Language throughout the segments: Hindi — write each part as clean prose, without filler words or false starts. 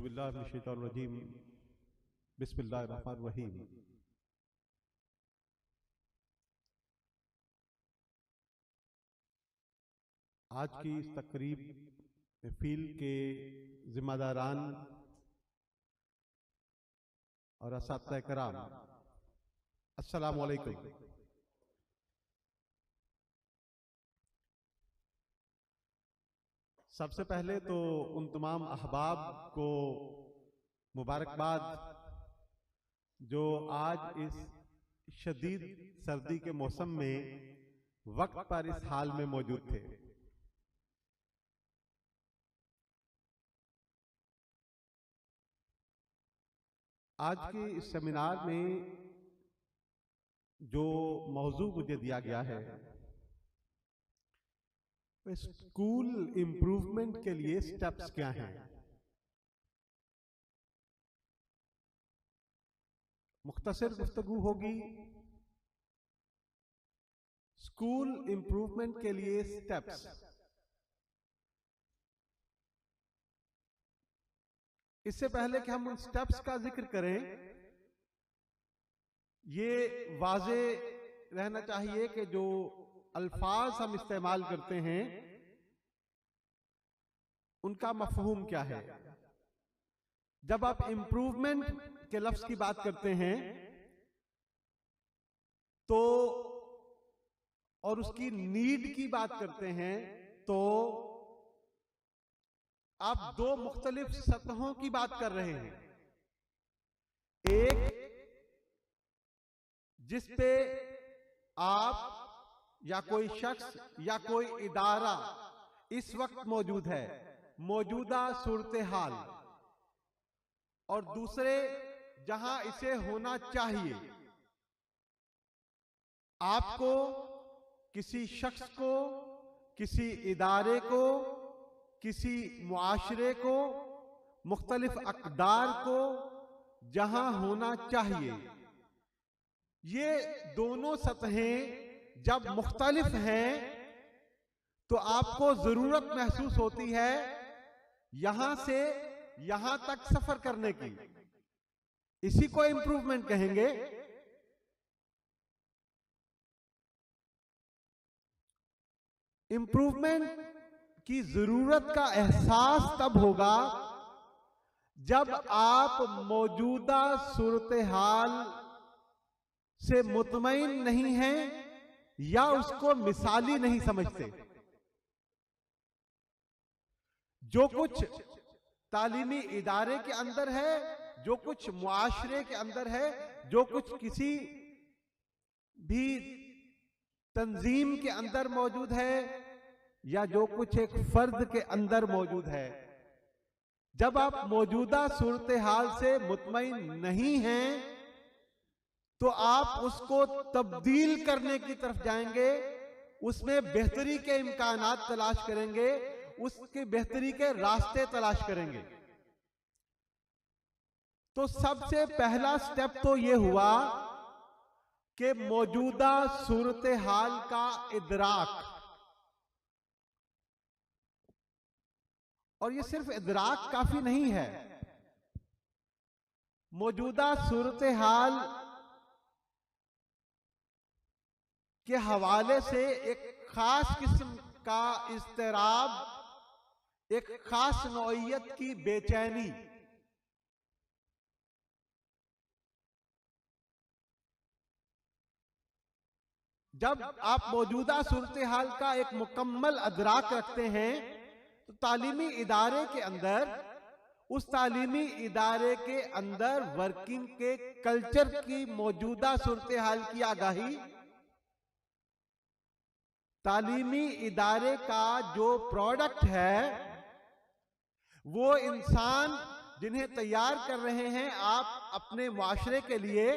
औज़ुबिल्लाहिमिनश्शैतानिर्रजीम बिस्मिल्लाहिर्रहमानिर्रहीम। आज की इस तकरीब फील्ड के जिम्मेदारान और असातिज़ा कराम, अस्सलामु अलैकुम। सबसे पहले तो उन तमाम अहबाब को मुबारकबाद जो आज इस शदीद सर्दी के मौसम में वक्त पर इस हाल में मौजूद थे। आज के इस सेमिनार में जो मौजू मुझे दिया गया है, स्कूल इम्प्रूवमेंट के लिए स्टेप्स क्या हैं। मुख्तसर गुफ्तगू होगी स्कूल इम्प्रूवमेंट के लिए स्टेप्स। इससे पहले कि हम उन स्टेप्स का जिक्र करें, ये वाजे रहना चाहिए कि जो अल्फाज हम इस्तेमाल करते हैं उनका मफहूम क्या है। जब आप इम्प्रूवमेंट के लफ्ज की बात करते हैं तो और उसकी नीड की बात करते हैं तो आप दो मुख्तलिफ सतहों की बात कर रहे हैं। एक जिस पे आप या कोई शख्स या कोई इदारा इस वक्त मौजूद है, मौजूदा सूरत हाल, और दूसरे जहां इसे होना चाहिए। आपको किसी शख्स को, किसी इदारे को, किसी मुआशरे को, मुख्तलिफ अक़दार को जहां होना चाहिए। ये दोनों सतहें जब मुख्तलिफ हैं तो आपको जरूरत महसूस होती है यहां से यहां तक सफर करने की। इसी को इंप्रूवमेंट कहेंगे। इंप्रूवमेंट की जरूरत का एहसास तब होगा जब आप मौजूदा सूरत हाल से मुतमईन नहीं हैं या उसको मिसाली नहीं समझते। जो कुछ तालीमी इदारे के अंदर है, जो कुछ मुआशरे के अंदर है, जो कुछ किसी भी तंजीम के अंदर मौजूद है, या जो कुछ एक फर्द के अंदर मौजूद है, जब आप मौजूदा सूरत हाल से मुतमईन नहीं हैं तो आप उसको तब्दील करने की तरफ जाएंगे, उसमें बेहतरी के इम्कानात तलाश करेंगे, उसके बेहतरी के रास्ते तलाश करेंगे। तो सबसे पहला स्टेप तो ये हुआ कि मौजूदा सूरत हाल का इदराक, और ये सिर्फ इदराक काफी नहीं है। मौजूदा सूरत हाल के हवाले से एक खास किस्म का इज़्तिराब, एक खास नौइयत की बेचैनी, जब आप मौजूदा सूरत हाल का एक मुकम्मल अदराक रखते हैं तो तालीमी इदारे के अंदर, उस तालीमी इदारे के अंदर वर्किंग के कल्चर की मौजूदा सूरत हाल की आगाही, तालीमी इदारे का जो प्रोडक्ट है, वो इंसान जिन्हें तैयार कर रहे हैं आप अपने मुआशरे के लिए,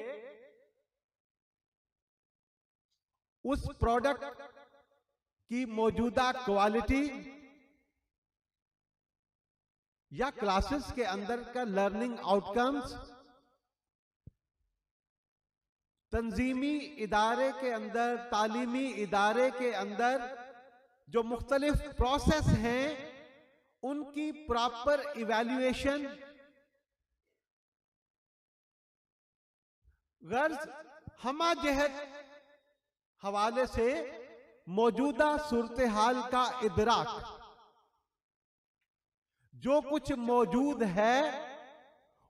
उस प्रोडक्ट की मौजूदा क्वालिटी या क्लासेस के अंदर का लर्निंग आउटकम्स, तंजीमी इदारे के अंदर, तालीमी इदारे के अंदर जो मुख्तलिफ प्रोसेस हैं उनकी प्रॉपर इवैल्यूएशन गर्ज हमा जहत हवाले से मौजूदा सूरत हाल का इदराक, जो कुछ मौजूद है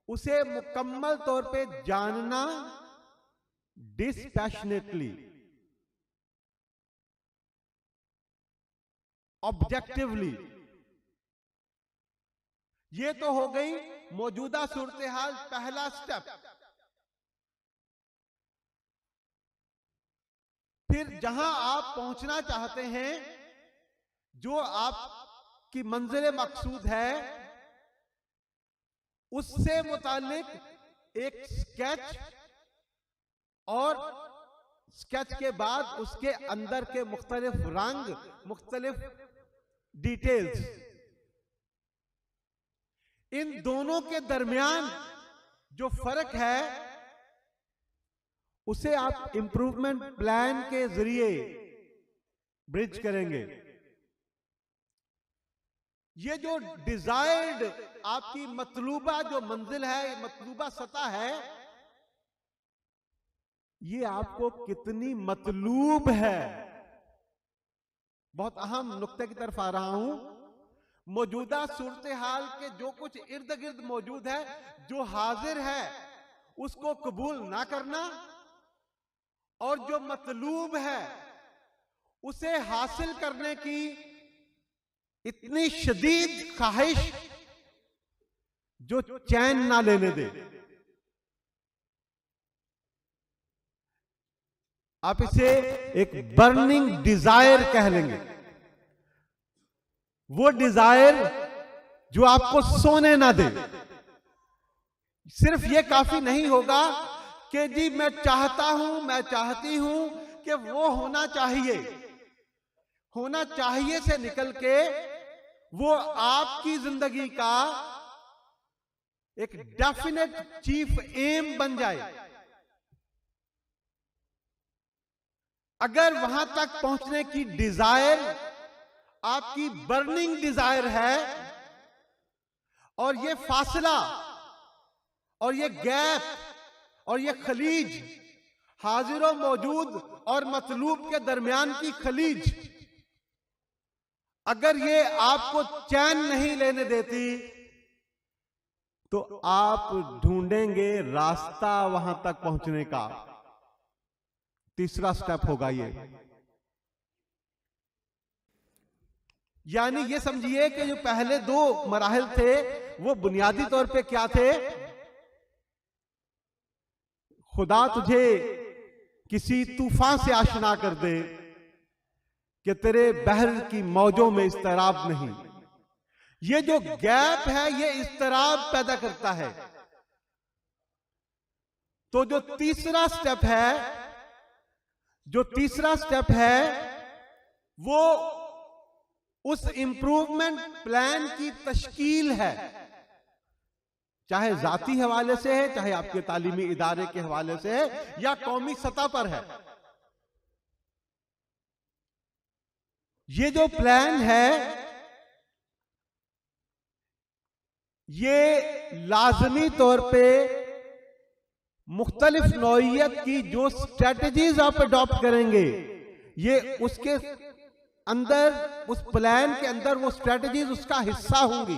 उसे मुकम्मल तौर पे जानना, डिस्पैशनेटली, ऑब्जेक्टिवली। ये तो हो गई मौजूदा सूरत हाल, पहला स्टेप। फिर जहां आप पहुंचना चाहते हैं, जो आपकी मंजिल मकसूद है, उससे मुताल्लिक एक स्केच, और स्केच के बाद उसके अंदर के मुख्तलिफ रंग, मुख्तलिफ डिटेल्स, इन दोनों के दरमियान जो फर्क है उसे आप इंप्रूवमेंट प्लान के जरिए ब्रिज करेंगे। ये जो डिजायर्ड आपकी मतलूबा जो मंजिल है, मतलूबा सतह है, ये आपको कितनी मतलूब है। बहुत अहम नुक्ते की तरफ आ रहा हूं। मौजूदा सूरत हाल के जो कुछ इर्द गिर्द मौजूद है, जो हाजिर है, उसको कबूल ना करना, और जो मतलूब है उसे हासिल करने की इतनी शदीद ख्वाहिश जो चैन ना लेने दे। आप इसे एक बर्निंग डिजायर कह लेंगे। वो डिजायर जो आपको सोने ना दे। सिर्फ ये काफी नहीं होगा कि जी मैं चाहता हूं, मैं चाहती हूं कि वो होना चाहिए। होना चाहिए से निकल के वो आपकी जिंदगी का एक डेफिनेट चीफ एम बन जाए। अगर वहां तक पहुंचने की डिजायर आपकी बर्निंग डिजायर है, और ये फासला और ये गैप और ये खलीज, हाजिर मौजूद और मतलूब के दरमियान की खलीज, अगर ये आपको चैन नहीं लेने देती, तो आप ढूंढेंगे रास्ता वहां तक पहुंचने का। तीसरा स्टेप होगा ये। यानी ये समझिए कि जो पहले दो मराहल थे वो बुनियादी तौर पे क्या थे? खुदा तुझे किसी तूफान से आशना कर दे कि तेरे बहर की मौजों में इस्तराब नहीं। ये जो गैप है ये इस्तराब पैदा करता है। तो जो तीसरा स्टेप है वो उस इंप्रूवमेंट प्लान की तश्कील है, चाहे जाती हवाले से है, चाहे आपके तालीमी इदारे के हवाले से है, या कौमी सतह पर है। ये जो प्लान है ये लाजमी तौर पे मुख्तलिफ नौइयत की जो स्ट्रेटजीज आप अडॉप्ट करेंगे, ये उसके अंदर, उस प्लान के अंदर वो स्ट्रेटजीज उसका हिस्सा होंगी।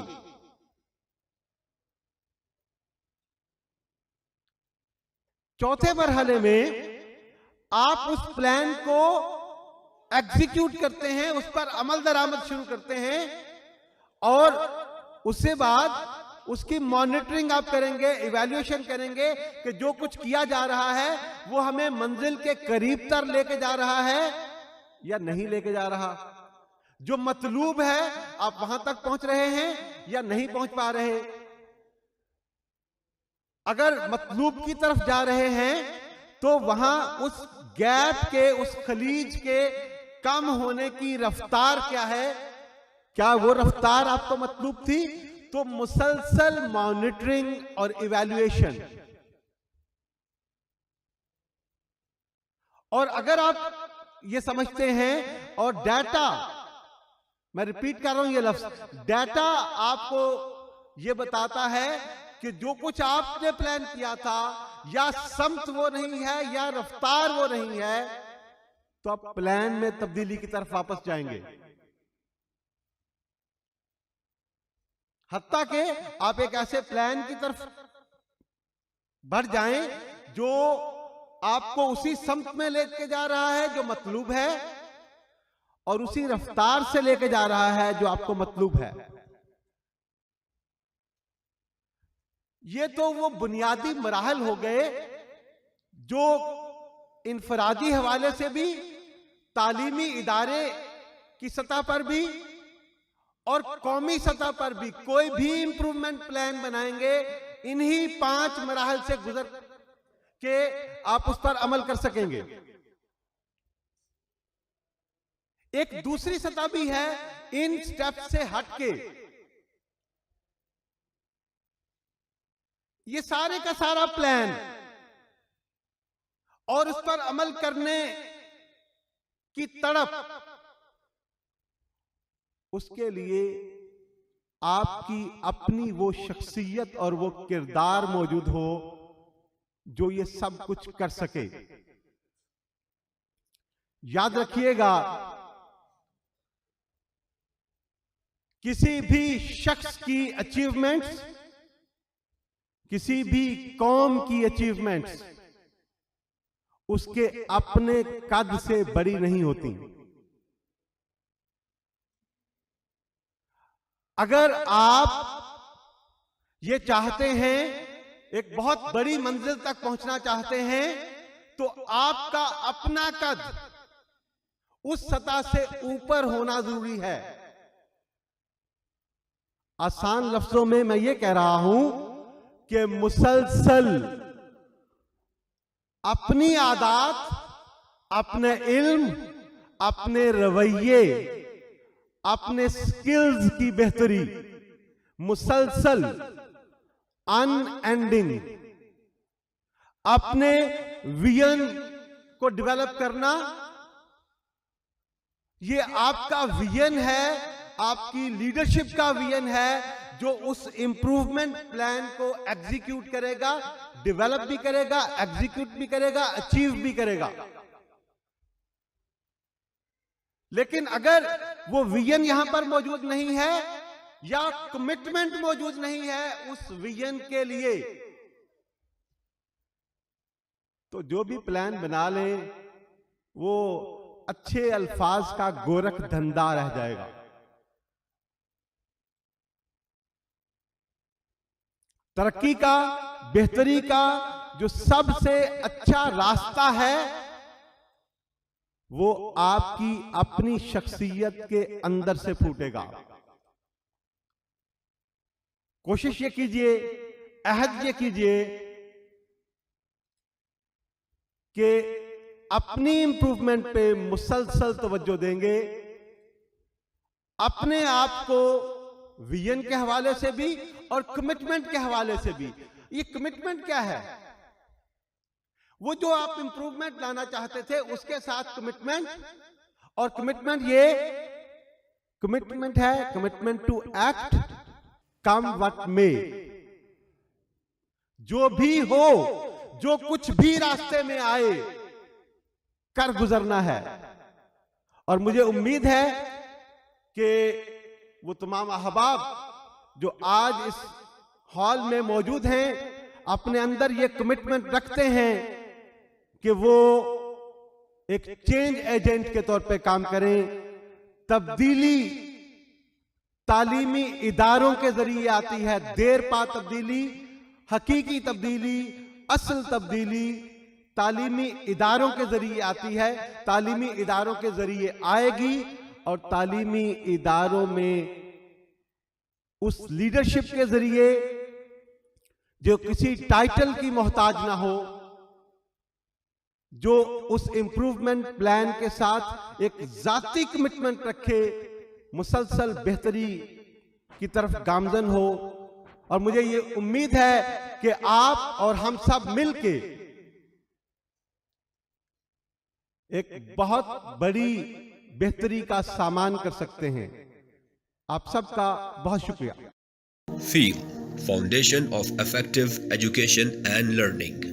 चौथे मरहले में आप उस प्लान को एग्जीक्यूट करते हैं, उस पर अमल दरामद शुरू करते हैं, और उसके बाद उसकी मॉनिटरिंग आप करेंगे, इवैल्यूएशन करेंगे कि जो कुछ किया जा रहा है वो हमें मंजिल के करीब तर लेके जा रहा है या नहीं लेके जा रहा। जो मतलूब है आप वहां तक पहुंच रहे हैं या नहीं पहुंच पा रहे। अगर मतलूब की तरफ जा रहे हैं तो वहां उस गैप के, उस खलीज के कम होने की रफ्तार क्या है? क्या वो रफ्तार आपको मतलूब थी? तो मुसलसल मॉनिटरिंग और इवैल्यूएशन। और अगर आप ये समझते हैं, और डाटा, मैं रिपीट कर रहा हूं ये लफ्ज, डाटा आपको ये बताता है कि जो कुछ आपने प्लान किया था, या समत वो नहीं है या रफ्तार वो नहीं है, तो आप प्लान में तब्दीली की तरफ वापस जाएंगे। हत्ता के आप एक ऐसे प्लान की तरफ बढ़ जाएं जो आपको उसी समत में लेके जा रहा है जो मतलूब है, और उसी रफ्तार से लेके जा रहा है जो आपको मतलूब है। ये तो वो बुनियादी मराहल हो गए जो इनफरादी हवाले से भी, तालीमी इदारे की सतह पर भी और कौमी सतह पर भी कोई भी इंप्रूवमेंट प्लान बनाएंगे, इन्हीं 5 मराहल से गुजर के आप उस पर अमल कर सकेंगे। एक दूसरी सतह भी है इन स्टेप से हटके। ये सारे का सारा प्लान और उस पर अमल करने की तड़प, उसके लिए आपकी अपनी वो शख्सियत और वो किरदार मौजूद हो जो ये सब कुछ कर सके। याद रखिएगा, किसी भी शख्स की अचीवमेंट्स, किसी भी कौम की अचीवमेंट्स उसके अपने कद से बड़ी नहीं होती। अगर आप ये चाहते हैं, एक बहुत बड़ी मंजिल तक पहुंचना चाहते हैं, तो आपका अपना कद उस सतह से ऊपर होना जरूरी है। आसान लफ्जों में मैं ये कह रहा हूं कि मुसलसल अपनी आदत, अपने इल्म, अपने रवैये, अपने स्किल्स की बेहतरी, मुसलसल अनएंडिंग अपने विजन को डेवलप करना, ये आपका विजन है, आपकी लीडरशिप का विजन है, जो उस इंप्रूवमेंट प्लान को एग्जीक्यूट करेगा, डेवलप भी करेगा, एग्जीक्यूट भी करेगा, अचीव भी करेगा। लेकिन अगर वो विजन यहां पर मौजूद नहीं है या कमिटमेंट मौजूद नहीं है उस विजन के लिए, तो जो भी प्लान बना ले वो अच्छे अल्फाज का गोरख धंधा रह जाएगा। तरक्की का, बेहतरी का जो सबसे अच्छा रास्ता है वो आपकी अपनी शख्सियत के अंदर से फूटेगा। कोशिश ये कीजिए, अहद ये कीजिए कि अपनी इंप्रूवमेंट पे मुसलसल तवज्जो देंगे, अपने आप को विजन के हवाले से भी और कमिटमेंट के हवाले से भी। ये कमिटमेंट क्या है? वो जो आप इंप्रूवमेंट लाना चाहते थे उसके साथ कमिटमेंट, और कमिटमेंट ये कमिटमेंट है, commitment to act come what may. जो भी हो, जो कुछ भी रास्ते में आए, कर गुजरना है। और मुझे उम्मीद है कि वो तमाम अहबाब जो आज इस हॉल में मौजूद हैं अपने अंदर ये कमिटमेंट रखते हैं कि वो एक चेंज एजेंट के तौर पे काम करें। तब्दीली तालीमी इदारों के जरिए आती है, देर पा तब्दीली, हकीकी तब्दीली, असल तब्दीली तालीमी इदारों के जरिए आती है, तालीमी इदारों के जरिए आएगी, और तालीमी इदारों में उस लीडरशिप के जरिए जो किसी टाइटल की मोहताज ना हो, जो उस इंप्रूवमेंट प्लान के साथ एक जाती कमिटमेंट रखे, मुसलसल बेहतरी की तरफ गामजन हो। और मुझे ये उम्मीद है कि आप और हम सब मिलके एक बहुत बड़ी बेहतरी का सामान कर सकते हैं। आप सबका बहुत शुक्रिया। Feel Foundation of Effective Education and Learning.